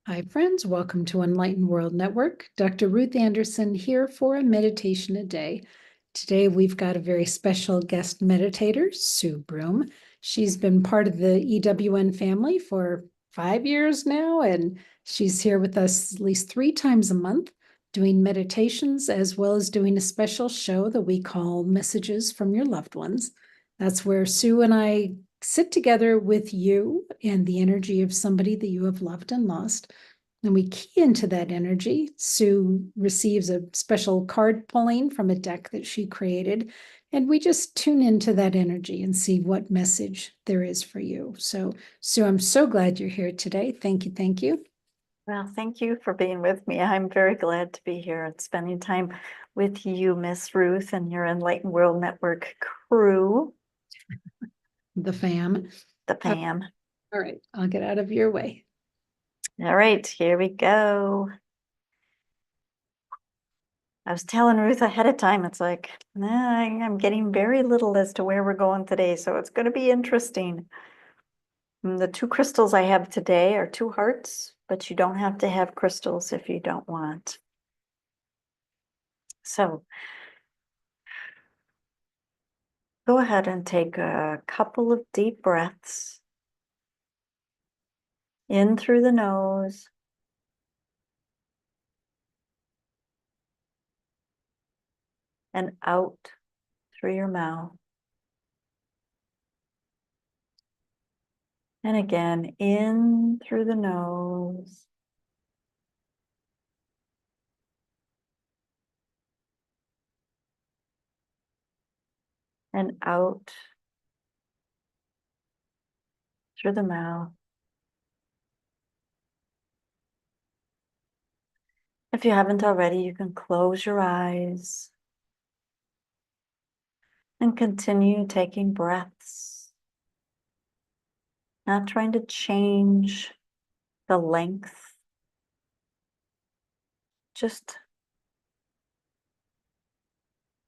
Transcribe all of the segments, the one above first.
Hi, friends. Welcome to Enlightened World Network. Dr. Ruth Anderson here for a meditation a day. Today, we've got a very special guest meditator, Sue Broome. She's been part of the EWN family for 5 years now, and she's here with us at least 3 times a month doing meditations, as well as doing a special show that we call Messages from Your Loved Ones. That's where Sue and I sit together with you and the energy of somebody that you have loved and lost. And we key into that energy. Sue receives a special card pulling from a deck that she created. And we just tune into that energy and see what message there is for you. So, Sue, I'm so glad you're here today. Thank you. Thank you. Well, thank you for being with me. I'm very glad to be here and spending time with you, Miss Ruth, and your Enlightened World Network crew. The fam. The fam. All right, I'll get out of your way. All right, here we go. I was telling Ruth ahead of time, it's like, I'm getting very little as to where we're going today, so it's going to be interesting. And the 2 crystals I have today are 2 hearts, but you don't have to have crystals if you don't want. So go ahead and take a couple of deep breaths in through the nose and out through your mouth. And again, in through the nose and out through the mouth. If you haven't already, you can close your eyes and continue taking breaths, not trying to change the length, just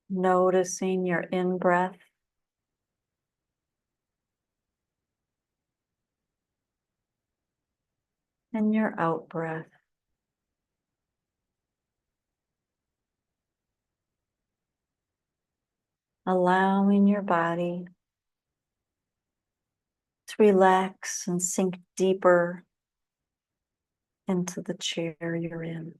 noticing your in-breath and your out-breath. Allowing your body to relax and sink deeper into the chair you're in.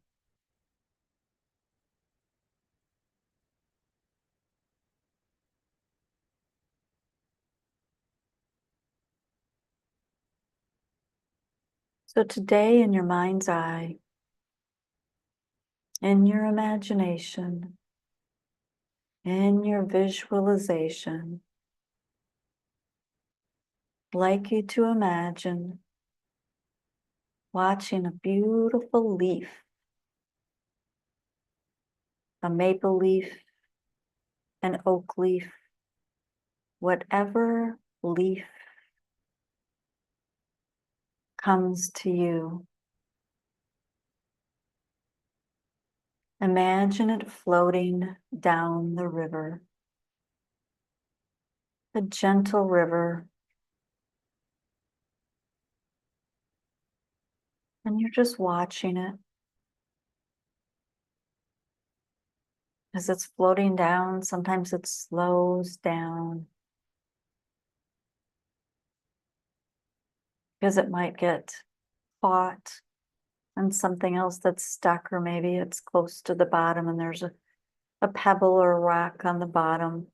So today, in your mind's eye, in your imagination, in your visualization, I'd like you to imagine watching a beautiful leaf, a maple leaf, an oak leaf, whatever leaf comes to you. Imagine it floating down the river, a gentle river, and you're just watching it. As it's floating down, sometimes it slows down because it might get caught on something else that's stuck, or maybe it's close to the bottom and there's a pebble or a rock on the bottom.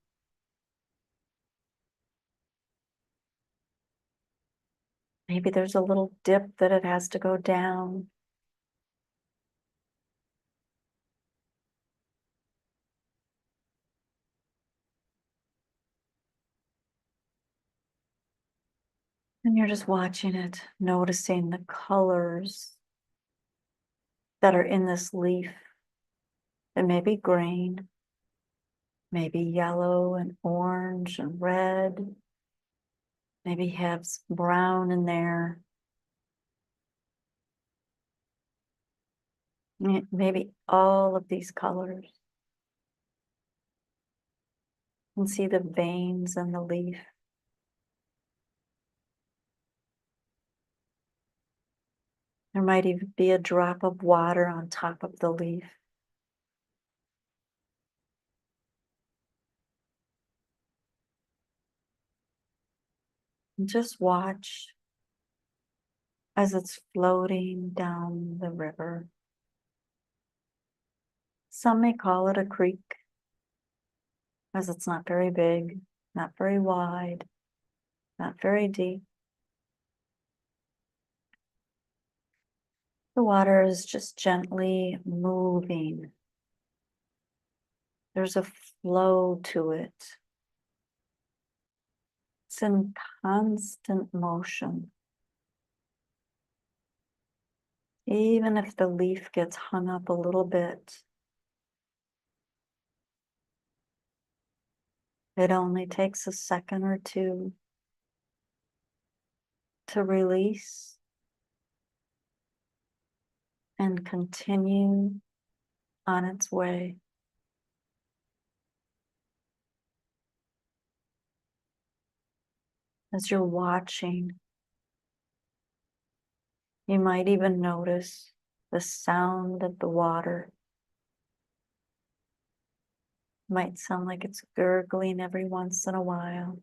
Maybe there's a little dip that it has to go down. And you're just watching it, noticing the colors that are in this leaf. It may be green, maybe yellow and orange and red, maybe have some brown in there. Maybe all of these colors. You can see the veins in the leaf. There might even be a drop of water on top of the leaf. And just watch as it's floating down the river. Some may call it a creek, as it's not very big, not very wide, not very deep. The water is just gently moving. There's a flow to it. It's in constant motion. Even if the leaf gets hung up a little bit, it only takes a second or two to release and continue on its way. As you're watching, you might even notice the sound of the water. Might sound like it's gurgling every once in a while.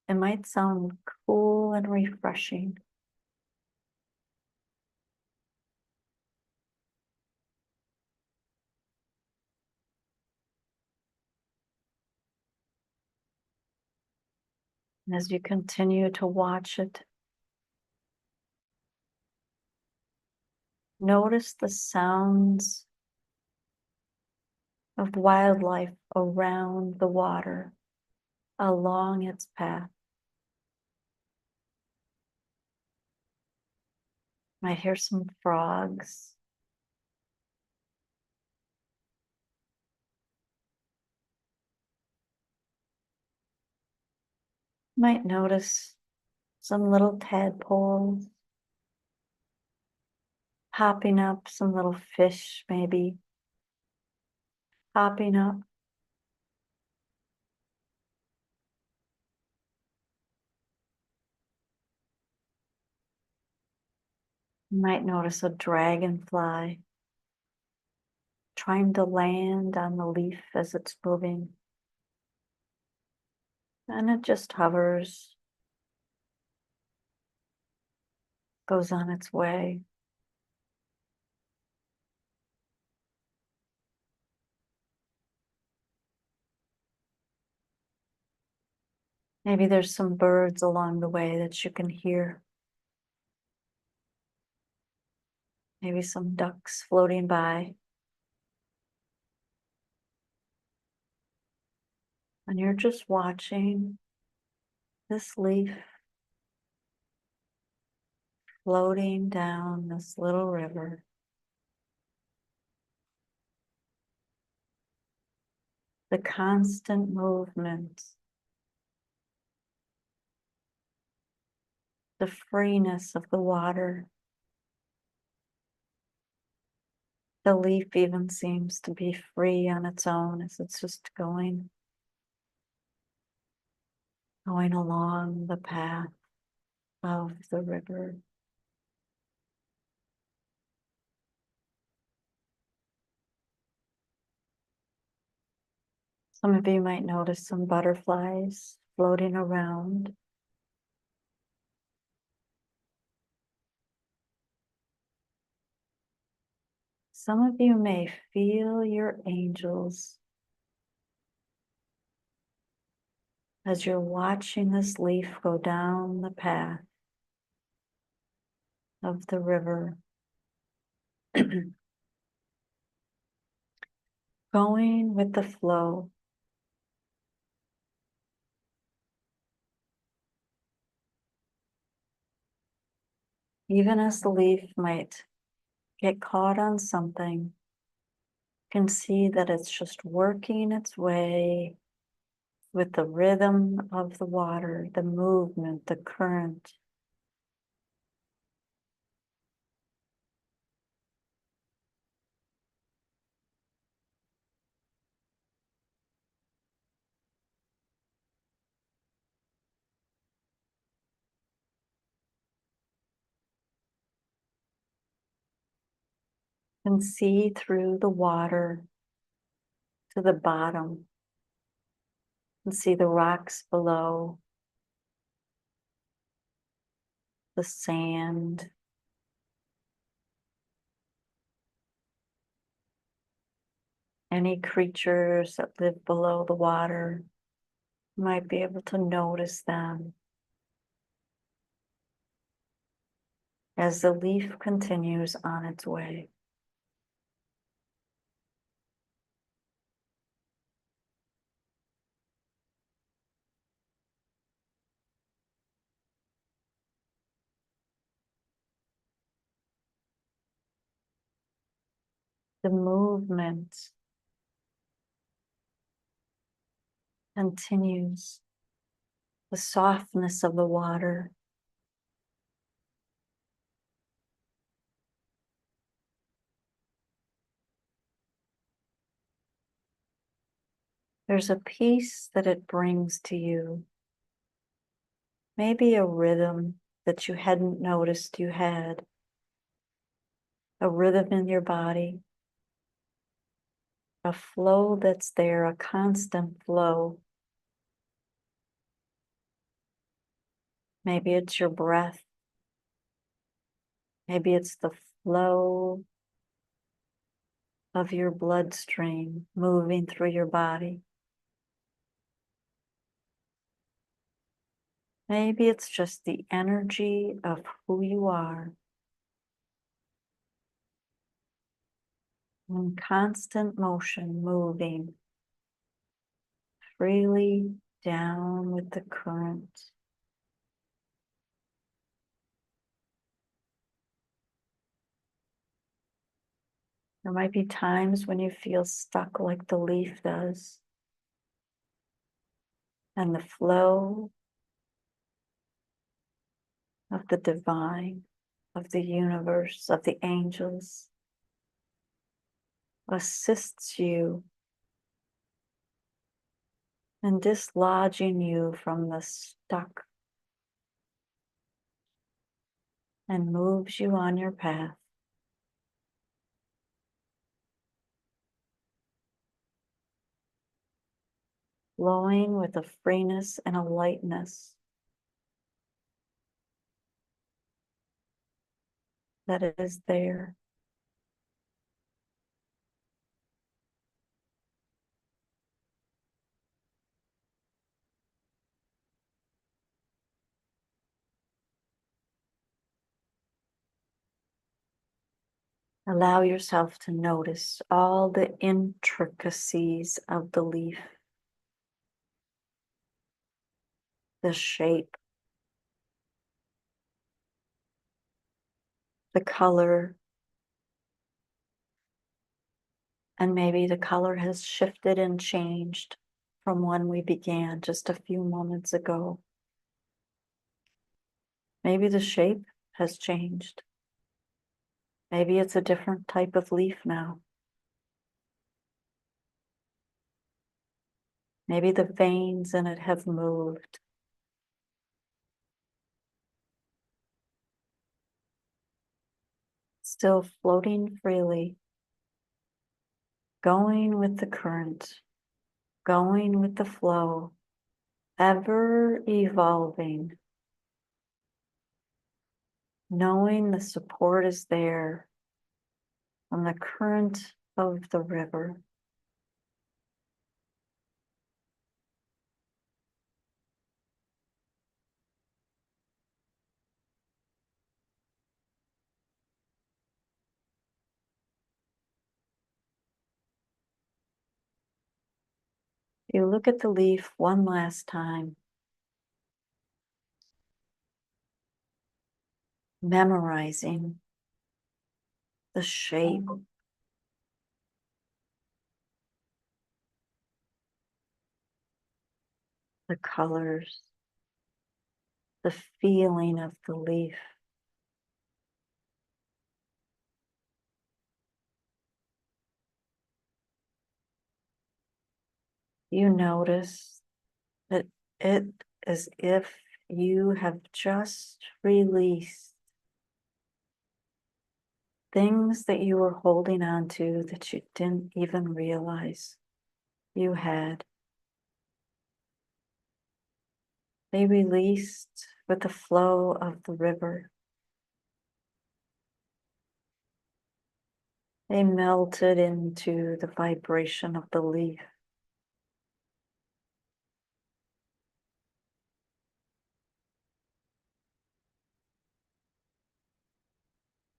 It might sound cool and refreshing. And as you continue to watch it, notice the sounds of wildlife around the water, along its path. Might hear some frogs. Might notice some little tadpoles popping up, some little fish maybe popping up. You might notice a dragonfly trying to land on the leaf as it's moving. And it just hovers, goes on its way. Maybe there's some birds along the way that you can hear. Maybe some ducks floating by. And you're just watching this leaf floating down this little river. The constant movement, the freeness of the water. The leaf even seems to be free on its own as it's just going along the path of the river. Some of you might notice some butterflies floating around. Some of you may feel your angels as you're watching this leaf go down the path of the river, going with the flow. Even as the leaf might get caught on something, you can see that it's just working its way with the rhythm of the water, the movement, the current. can see through the water to the bottom and see the rocks below, the sand, any creatures that live below the water. You might be able to notice them as the leaf continues on its way. The movement continues, the softness of the water. There's a peace that it brings to you, maybe a rhythm that you hadn't noticed you had, a rhythm in your body, a flow that's there, a constant flow. Maybe it's your breath. Maybe it's the flow of your bloodstream moving through your body. Maybe it's just the energy of who you are in constant motion, moving freely down with the current. There might be times when you feel stuck like the leaf does, and the flow of the divine, of the universe, of the angels assists you in dislodging you from the stuck and moves you on your path. Flowing with a freeness and a lightness that is there. Allow yourself to notice all the intricacies of the leaf, the shape, the color, and maybe the color has shifted and changed from when we began just a few moments ago. Maybe the shape has changed. Maybe it's a different type of leaf now. Maybe the veins in it have moved. Still floating freely, going with the current, going with the flow, ever evolving, knowing the support is there from the current of the river. You look at the leaf one last time, memorizing the shape, the colors, the feeling of the leaf. You notice that it is if you have just released things that you were holding on to that you didn't even realize you had. They released with the flow of the river. They melted into the vibration of the leaf.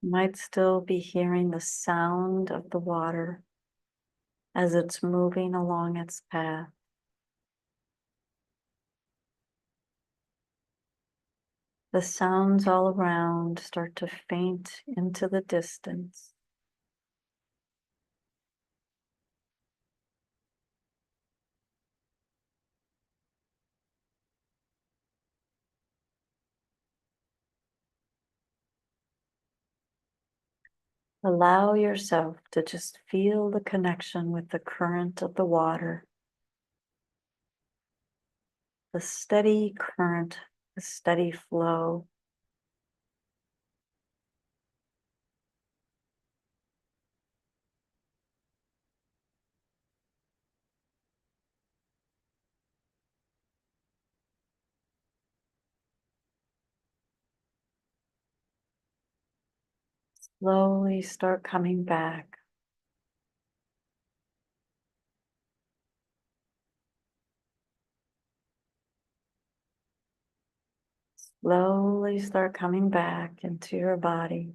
You might still be hearing the sound of the water as it's moving along its path. The sounds all around start to faint into the distance. Allow yourself to just feel the connection with the current of the water, the steady current, the steady flow. Slowly start coming back. Slowly start coming back into your body.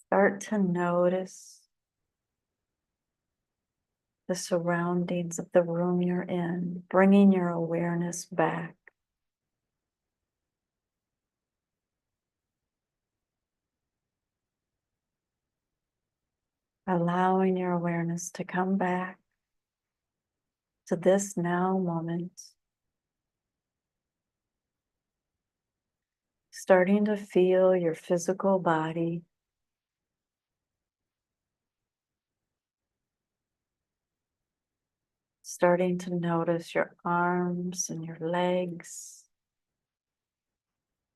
Start to notice the surroundings of the room you're in, bringing your awareness back. Allowing your awareness to come back to this now moment. Starting to feel your physical body. Starting to notice your arms and your legs.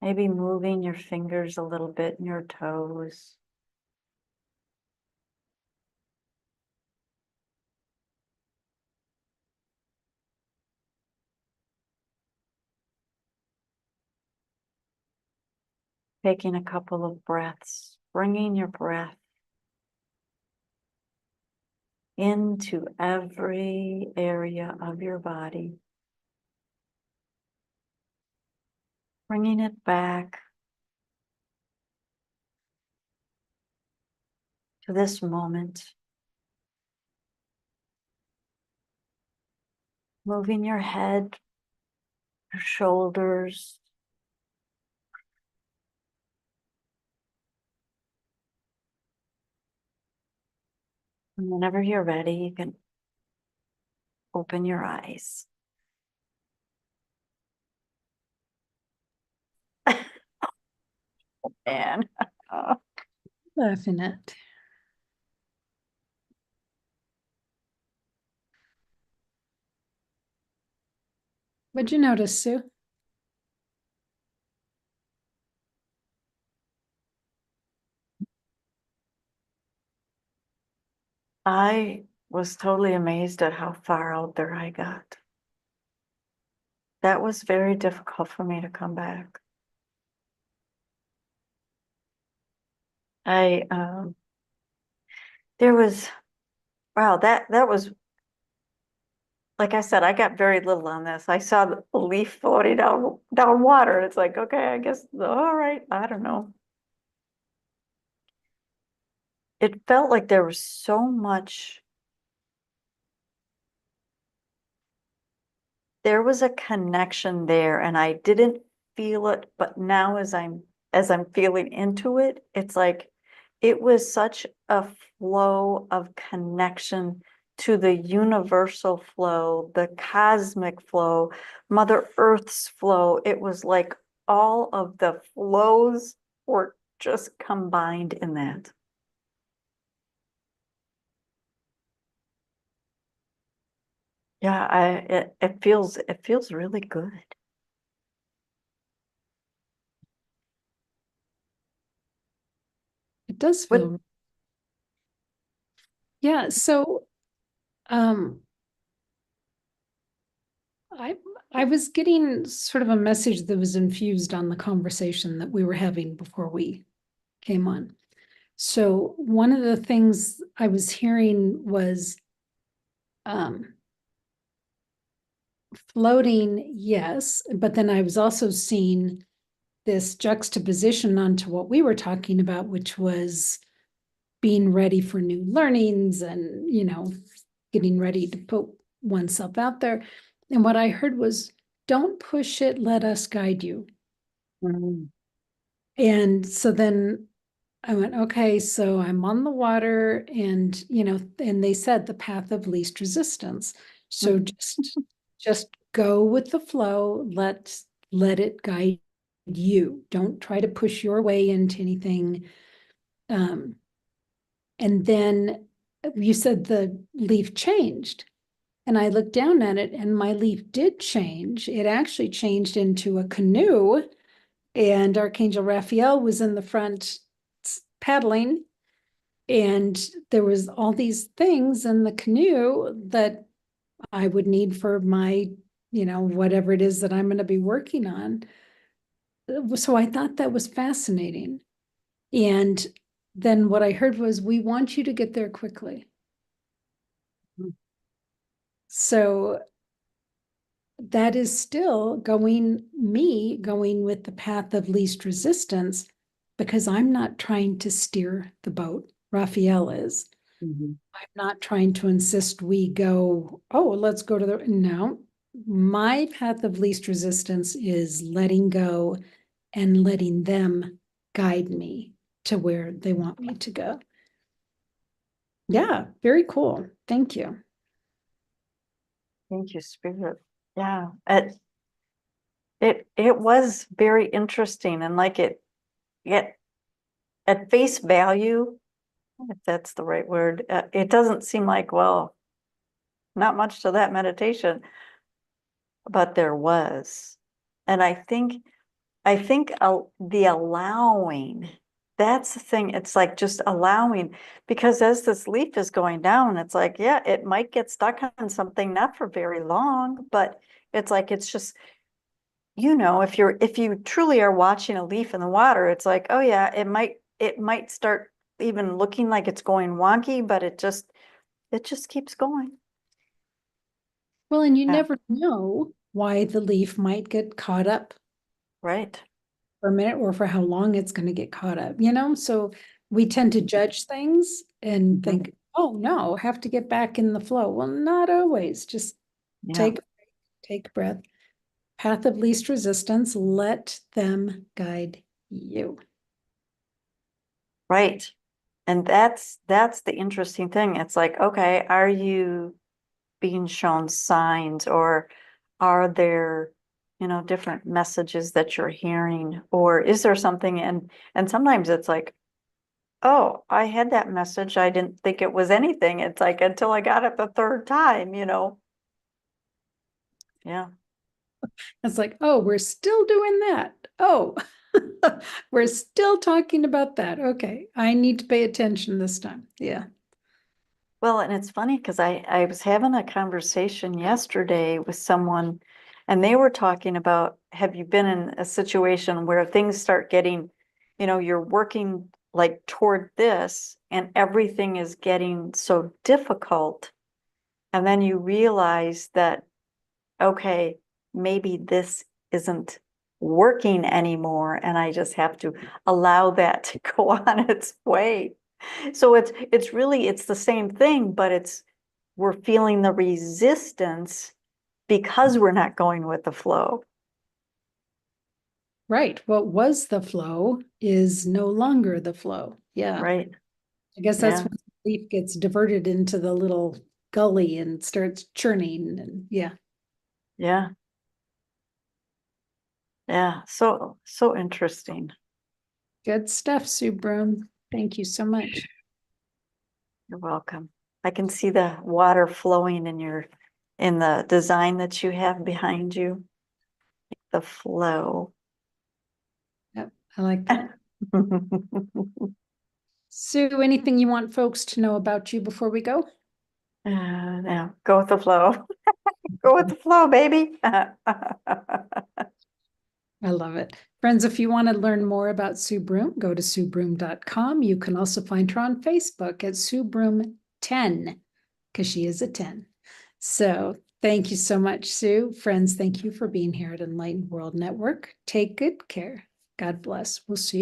Maybe moving your fingers a little bit and your toes. Taking a couple of breaths, bringing your breath into every area of your body. Bringing it back to this moment. Moving your head, your shoulders. And whenever you're ready, you can open your eyes. And Laughing at. What'd you notice, Sue? I was totally amazed at how far out there I got. That was very difficult for me to come back. There was, wow, that was, like I said, I got very little on this. I saw the leaf floating down water. It's like, okay, I guess, all right, I don't know. It felt like there was so much, there was a connection there and I didn't feel it, but now as I'm feeling into it, it's like it was such a flow of connection to the universal flow, the cosmic flow, Mother Earth's flow. It was like all of the flows were just combined in that. Yeah, it feels really good. It does What feel, yeah. So, um, I I was getting sort of a message that was infused on the conversation that we were having before we came on. So one of the things I was hearing was um, floating, yes, but then I was also seeing this juxtaposition onto what we were talking about, which was being ready for new learnings and, getting ready to put oneself out there. And what I heard was, don't push it, let us guide you. Mm, And so then I went, okay, so I'm on the water and, and they said the path of least resistance. So mhm, just go with the flow, let it guide you. Don't try to push your way into anything. Um, and then you said the leaf changed. And I looked down at it and my leaf did change. It actually changed into a canoe, and Archangel Raphael was in the front paddling. And there was all these things in the canoe that I would need for my, whatever it is that I'm going to be working on. So I thought that was fascinating. And then what I heard was, we want you to get there quickly. mm, So that is still going with the path of least resistance, because I'm not trying to steer the boat. Raphael is. mhm. I'm not trying to insist we go, oh, let's go to the, no. My path of least resistance is letting go and letting them guide me to where they want me to go. Yeah, very cool. Thank you. Thank you, Spirit. Yeah, it was very interesting, and like it at face value, if that's the right word, it doesn't seem like, well, not much to that meditation, but there was. And I think the allowing, that's the thing. It's like just allowing, because as this leaf is going down, it's like, yeah, it might get stuck on something, not for very long, but it's like, it's just, if you truly are watching a leaf in the water, it's like, oh yeah, it might start even looking like it's going wonky, but it just keeps going. Well, and you Yeah, never know why the leaf might get caught up right. for a minute or for how long it's going to get caught up, So we tend to judge things and Mhm. think, oh no, have to get back in the flow. Well, not always. Just Yeah, take a breath. Path of least resistance, let them guide you. right. And that's the interesting thing. It's like, okay, are you being shown signs, or are there, different messages that you're hearing, or is there something? And sometimes it's like, oh, I had that message. I didn't think it was anything. It's like until I got it the third time. Yeah. It's like, oh, we're still doing that. Oh, we're still talking about that. Okay, I need to pay attention this time. Yeah. Well, and it's funny because I was having a conversation yesterday with someone, and they were talking about, have you been in a situation where things start getting, you're working like toward this and everything is getting so difficult, and then you realize that, okay, maybe this isn't working anymore, and I just have to allow that to go on its way. So it's really, it's the same thing, but we're feeling the resistance because we're not going with the flow. Right. What was the flow is no longer the flow. Yeah. Right. I guess that's Yeah. when the leaf gets diverted into the little gully and starts churning. And yeah, Yeah. Yeah. So interesting. good stuff, Sue Broom. Thank you so much. You're welcome. I can see the water flowing in your in the design that you have behind you, the flow. Yep, I like that. Sue, anything you want folks to know about you before we go? Now go with the flow. Go with the flow, baby. I love it. Friends, if you want to learn more about Sue Broome, go to SueBroome.com. You can also find her on Facebook at Sue Broome 10, because she is a 10. So thank you so much, Sue. Friends, thank you for being here at Enlightened World Network. Take good care. God bless. We'll see you.